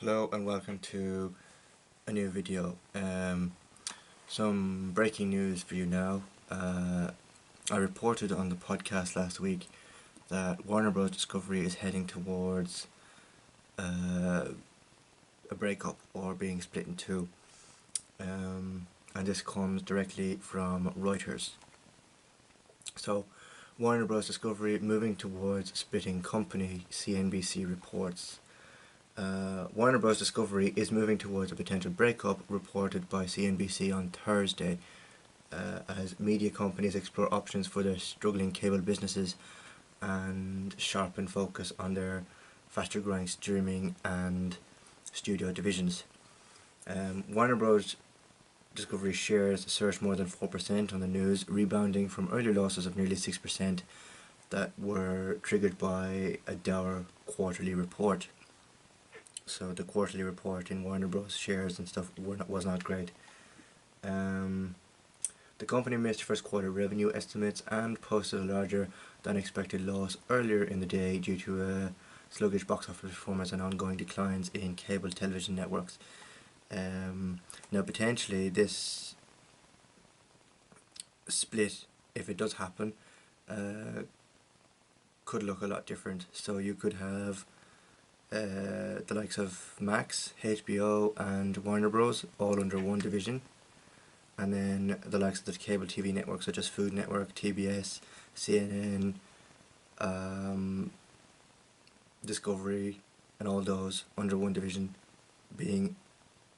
Hello and welcome to a new video. Some breaking news for you now. I reported on the podcast last week that Warner Bros. Discovery is heading towards a breakup or being split in two. And this comes directly from Reuters. So, Warner Bros. Discovery moving towards splitting company, CNBC reports. Warner Bros. Discovery is moving towards a potential breakup, reported by CNBC on Thursday, as media companies explore options for their struggling cable businesses and sharpen focus on their faster-growing streaming and studio divisions. Warner Bros. Discovery shares surged more than 4% on the news, rebounding from earlier losses of nearly 6% that were triggered by a dour quarterly report. So the quarterly report in Warner Bros. Shares and stuff was not great. The company missed first quarter revenue estimates and posted a larger than expected loss earlier in the day due to a sluggish box office performance and ongoing declines in cable television networks. Now potentially this split, if it does happen, could look a lot different. So you could have the likes of Max, HBO and Warner Bros. All under one division, and then the likes of the cable TV networks such as Food Network, TBS, CNN, Discovery and all those under one division being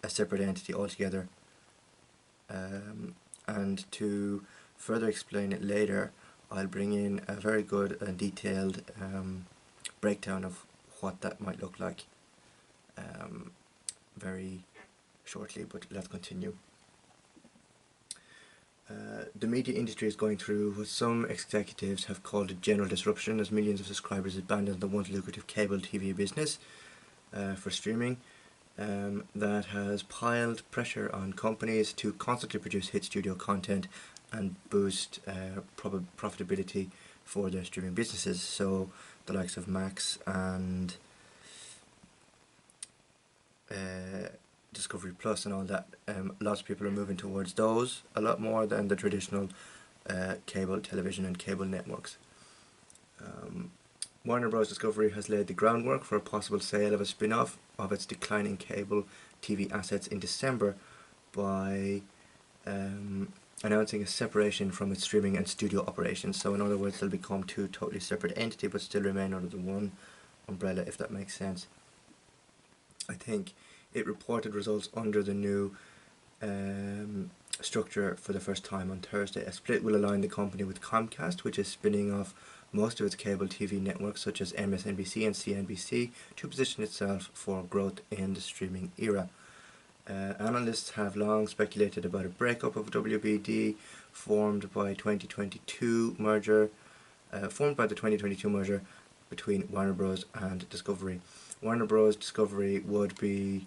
a separate entity altogether. And to further explain it later, I'll bring in a very good and detailed breakdown of what that might look like very shortly, but let's continue. The media industry is going through what some executives have called a general disruption, as millions of subscribers abandon the once lucrative cable TV business for streaming. That has piled pressure on companies to constantly produce hit studio content and boost profitability for their streaming businesses. So the likes of Max and Discovery Plus and all that, lots of people are moving towards those a lot more than the traditional cable television and cable networks. Warner Bros. Discovery has laid the groundwork for a possible sale of a spin-off of its declining cable TV assets in December by announcing a separation from its streaming and studio operations. So in other words, they'll become two totally separate entities but still remain under the one umbrella, if that makes sense. I think it reported results under the new structure for the first time on Thursday. A split will align the company with Comcast, which is spinning off most of its cable TV networks such as MSNBC and CNBC to position itself for growth in the streaming era. Analysts have long speculated about a breakup of WBD formed by the 2022 merger between Warner Bros. And Discovery. Warner Bros. Discovery would be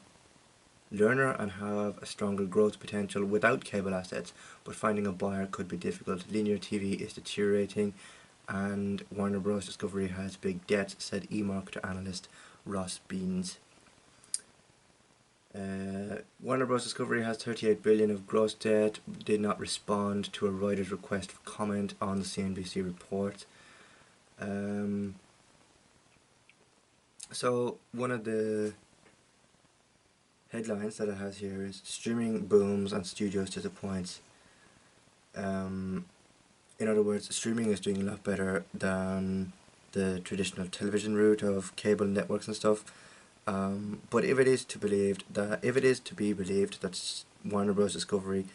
learner and have a stronger growth potential without cable assets, but finding a buyer could be difficult. Linear TV is deteriorating and Warner Bros. Discovery has big debt, said eMarketer analyst Ross Beans. Warner Bros. Discovery has 38 billion of gross debt, did not respond to a Reuters request for comment on the CNBC report. So one of the headlines that it has here is streaming booms and studios disappoints. In other words, streaming is doing a lot better than the traditional television route of cable networks and stuff. But if it is to be believed that Warner Bros. Discovery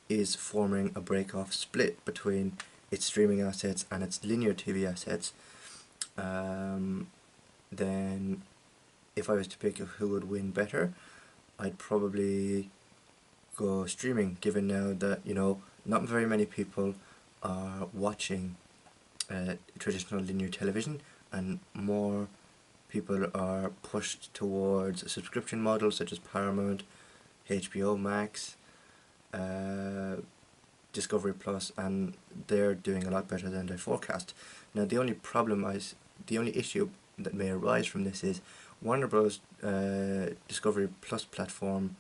is forming a break-off split between its streaming assets and its linear TV assets, then if I was to pick who would win better, I'd probably go streaming, given now that, you know, not very many people are watching traditional linear television and more people are pushed towards subscription models such as Paramount, HBO Max, Discovery Plus, and they're doing a lot better than they forecast. Now the only issue that may arise from this is Warner Bros. Discovery Plus platform,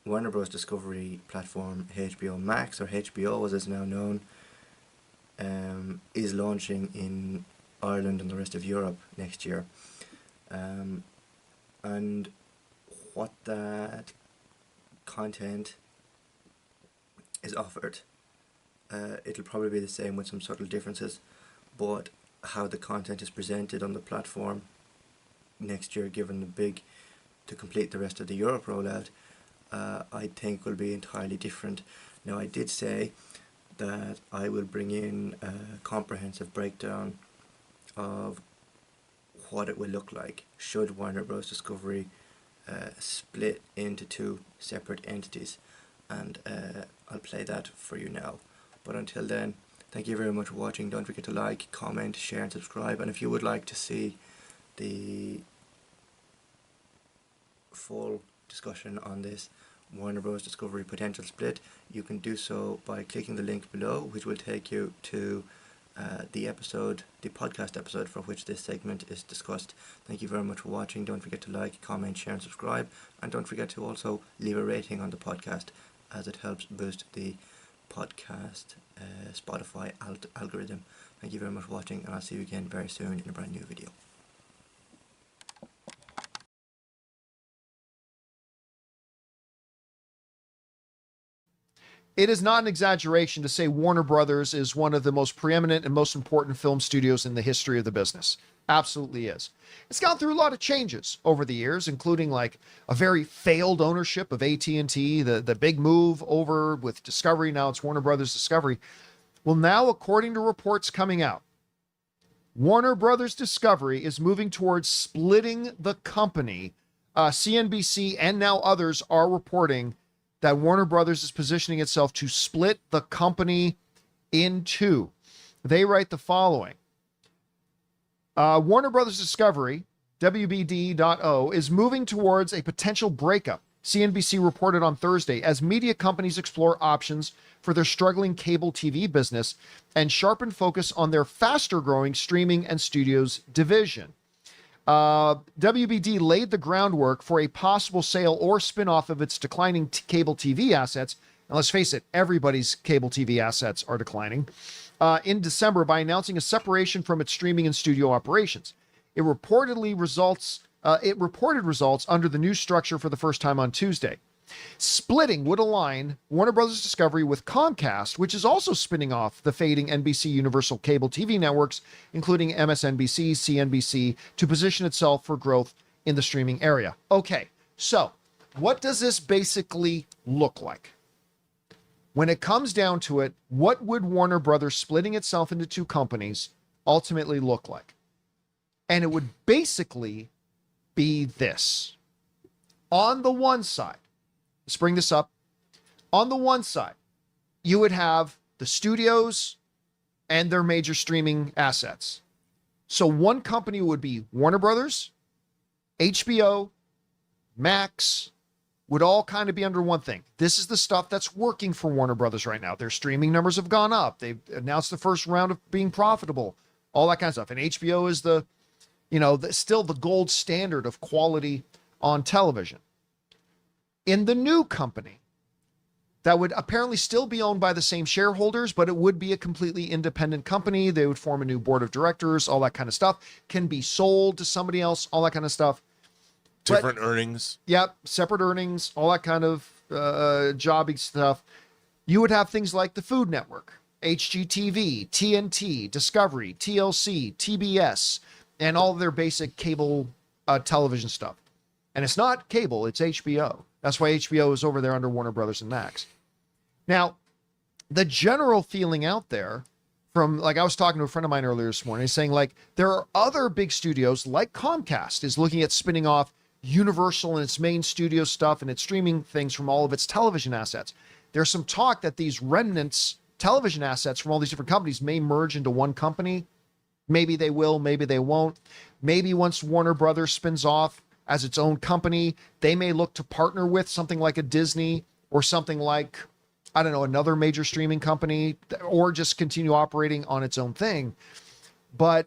Warner Bros. Discovery platform HBO Max, or HBO as it's now known, is launching in Ireland and the rest of Europe next year. And what that content is offered, it'll probably be the same with some subtle differences, but how the content is presented on the platform next year, given the big, to complete the rest of the Europe rollout, I think will be entirely different. Now, I did say that I will bring in a comprehensive breakdown of what it will look like should Warner Bros. Discovery split into two separate entities, and I'll play that for you now. But until then, thank you very much for watching. Don't forget to like, comment, share and subscribe, and if you would like to see the full discussion on this Warner Bros. Discovery potential split, you can do so by clicking the link below, which will take you to the podcast episode for which this segment is discussed. Thank you very much for watching. Don't forget to like, comment, share and subscribe, and don't forget to also leave a rating on the podcast, as it helps boost the podcast Spotify algorithm. Thank you very much for watching, and I'll see you again very soon in a brand new video. It is not an exaggeration to say Warner Brothers is one of the most preeminent and most important film studios in the history of the business. Absolutely is. It's gone through a lot of changes over the years, including like a very failed ownership of AT&T, the big move over with Discovery. Now it's Warner Brothers Discovery. Well, now, according to reports coming out, Warner Brothers Discovery is moving towards splitting the company. CNBC and now others are reporting that Warner Brothers is positioning itself to split the company in two. They write the following. Warner Brothers Discovery, WBD.O, is moving towards a potential breakup, CNBC reported on Thursday, as media companies explore options for their struggling cable TV business and sharpen focus on their faster-growing streaming and studios division. WBD laid the groundwork for a possible sale or spinoff of its declining cable TV assets. And let's face it, everybody's cable TV assets are declining. In December, by announcing a separation from its streaming and studio operations. It reported results under the new structure for the first time on Tuesday. Splitting would align Warner Bros. Discovery with Comcast, which is also spinning off the fading NBC Universal cable TV networks, including MSNBC, CNBC, to position itself for growth in the streaming area. Okay, so what does this basically look like? When it comes down to it, what would Warner Brothers splitting itself into two companies ultimately look like? And it would basically be this. On the one side, let's bring this up. On the one side, you would have the studios and their major streaming assets. So one company would be Warner Brothers, HBO, Max, would all kind of be under one thing. This is the stuff that's working for Warner Brothers right now. Their streaming numbers have gone up. They've announced the first round of being profitable, all that kind of stuff. And HBO is still the gold standard of quality on television. In the new company, that would apparently still be owned by the same shareholders, but it would be a completely independent company. They would form a new board of directors, all that kind of stuff, can be sold to somebody else, all that kind of stuff. Different earnings. Yep, separate earnings, all that kind of jobby stuff. You would have things like the Food Network, HGTV, TNT, Discovery, TLC, TBS, and all of their basic cable television stuff. And it's not cable, it's HBO. That's why HBO is over there under Warner Brothers and Max. Now, the general feeling out there from, like I was talking to a friend of mine earlier this morning, saying like there are other big studios like Comcast is looking at spinning off Universal and its main studio stuff and its streaming things from all of its television assets. There's some talk that these remnants television assets from all these different companies may merge into one company. Maybe they will, maybe they won't. Maybe once Warner Brothers spins off as its own company, they may look to partner with something like a Disney or something like, I don't know, another major streaming company, or just continue operating on its own thing. But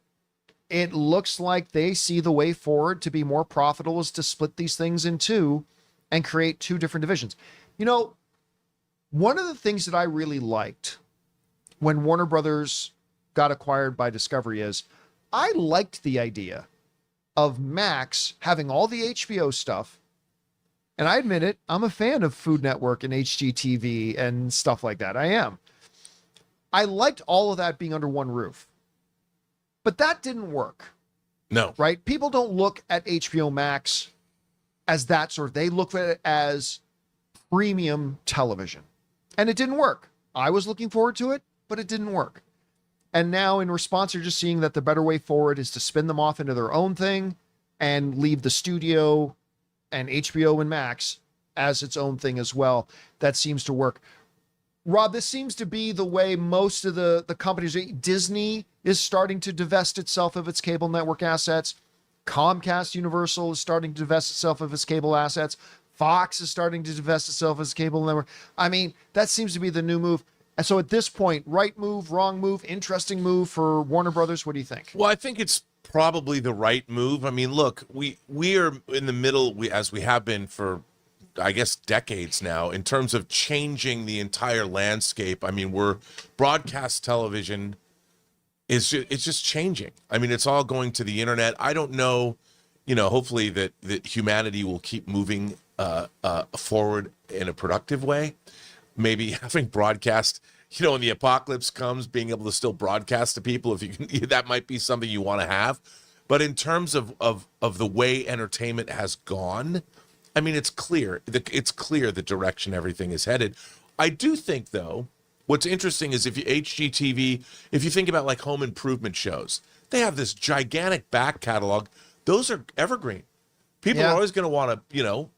it looks like they see the way forward to be more profitable is to split these things in two and create two different divisions. You know, one of the things that I really liked when Warner Brothers got acquired by Discovery is I liked the idea of Max having all the HBO stuff. And I admit it, I'm a fan of Food Network and HGTV and stuff like that. I am. I liked all of that being under one roof. But that didn't work. No. Right? People don't look at HBO Max as that sort of, they look at it as premium television. And it didn't work. I was looking forward to it, but it didn't work. And now in response, you're just seeing that the better way forward is to spin them off into their own thing and leave the studio and HBO and Max as its own thing as well. That seems to work. Rob, this seems to be the way most of the companies, Disney is starting to divest itself of its cable network assets. Comcast Universal is starting to divest itself of its cable assets. Fox is starting to divest itself of its cable network. I mean, that seems to be the new move. And so at this point, right move, wrong move, interesting move for Warner Brothers. What do you think? Well, I think it's probably the right move. I mean, look, we are in the middle, as we have been for, I guess, decades now, in terms of changing the entire landscape. I mean, broadcast television it's just changing. I mean, it's all going to the internet. I don't know, hopefully that humanity will keep moving forward in a productive way. Maybe having broadcast, when the apocalypse comes, being able to still broadcast to people, if you can, that might be something you want to have. But in terms of the way entertainment has gone, I mean, it's clear the direction everything is headed. I do think, though, what's interesting is if you think about like home improvement shows, they have this gigantic back catalog. Those are evergreen. People are always going to want to,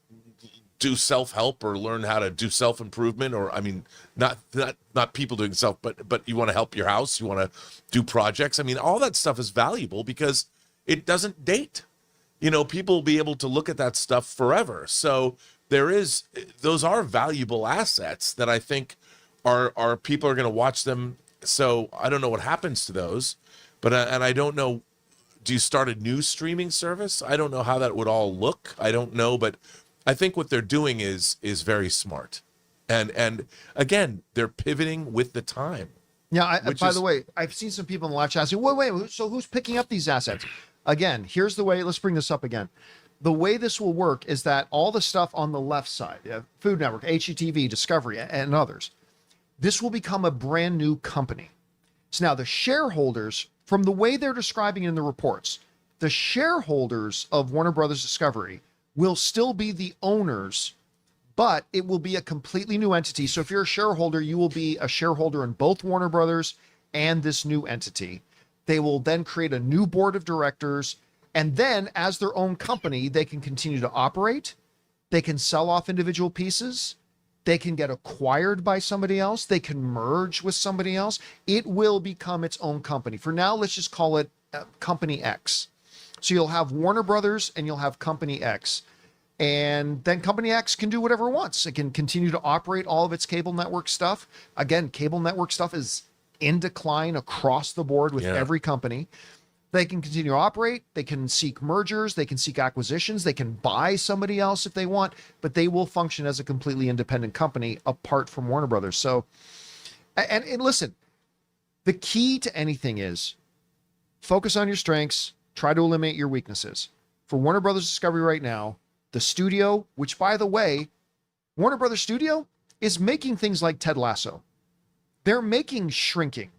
do self-help or learn how to do self-improvement, or, I mean, not people doing self, but you want to help your house, you want to do projects. I mean, all that stuff is valuable because it doesn't date. People will be able to look at that stuff forever. So those are valuable assets that I think are people are going to watch them. So I don't know what happens to those, but and I don't know, do you start a new streaming service? I don't know how that would all look. I don't know, but I think what they're doing is very smart. And again, they're pivoting with the time. Yeah, by the way, I've seen some people in the live chat saying, wait, so who's picking up these assets? Again, here's the way, let's bring this up again. The way this will work is that all the stuff on the left side, Food Network, HGTV, Discovery, and others, this will become a brand new company. So now the shareholders, from the way they're describing in the reports, the shareholders of Warner Brothers Discovery will still be the owners, but it will be a completely new entity. So if you're a shareholder, you will be a shareholder in both Warner Brothers and this new entity. They will then create a new board of directors. And then as their own company, they can continue to operate. They can sell off individual pieces. They can get acquired by somebody else. They can merge with somebody else. It will become its own company. For now, let's just call it Company X. So you'll have Warner Brothers and you'll have Company X. And then Company X can do whatever it wants. It can continue to operate all of its cable network stuff. Again, cable network stuff is in decline across the board with every company. They can continue to operate. They can seek mergers. They can seek acquisitions. They can buy somebody else if they want, but they will function as a completely independent company apart from Warner Brothers. So, and listen, the key to anything is focus on your strengths, try to eliminate your weaknesses. For Warner Brothers Discovery right now, the studio, which by the way, Warner Brothers Studio is making things like Ted Lasso. They're making Shrinking.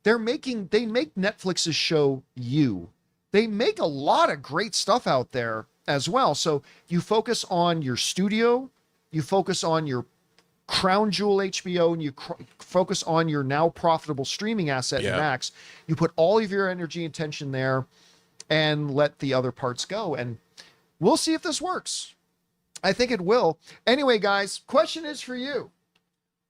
They make Netflix's show You. They make a lot of great stuff out there as well. So you focus on your studio, you focus on your crown jewel HBO, and you focus on your now profitable streaming asset, Max. You put all of your energy and attention there and let the other parts go. And we'll see if this works. I think it will. Anyway, guys, question is for you.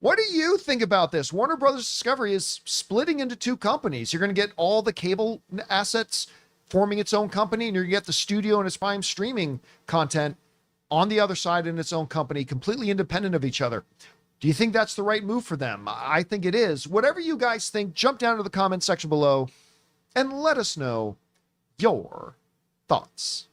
What do you think about this? Warner Brothers Discovery is splitting into two companies. You're going to get all the cable assets forming its own company, and you're going to get the studio and its prime streaming content on the other side in its own company, completely independent of each other. Do you think that's the right move for them? I think it is. Whatever you guys think, jump down to the comment section below and let us know your thoughts.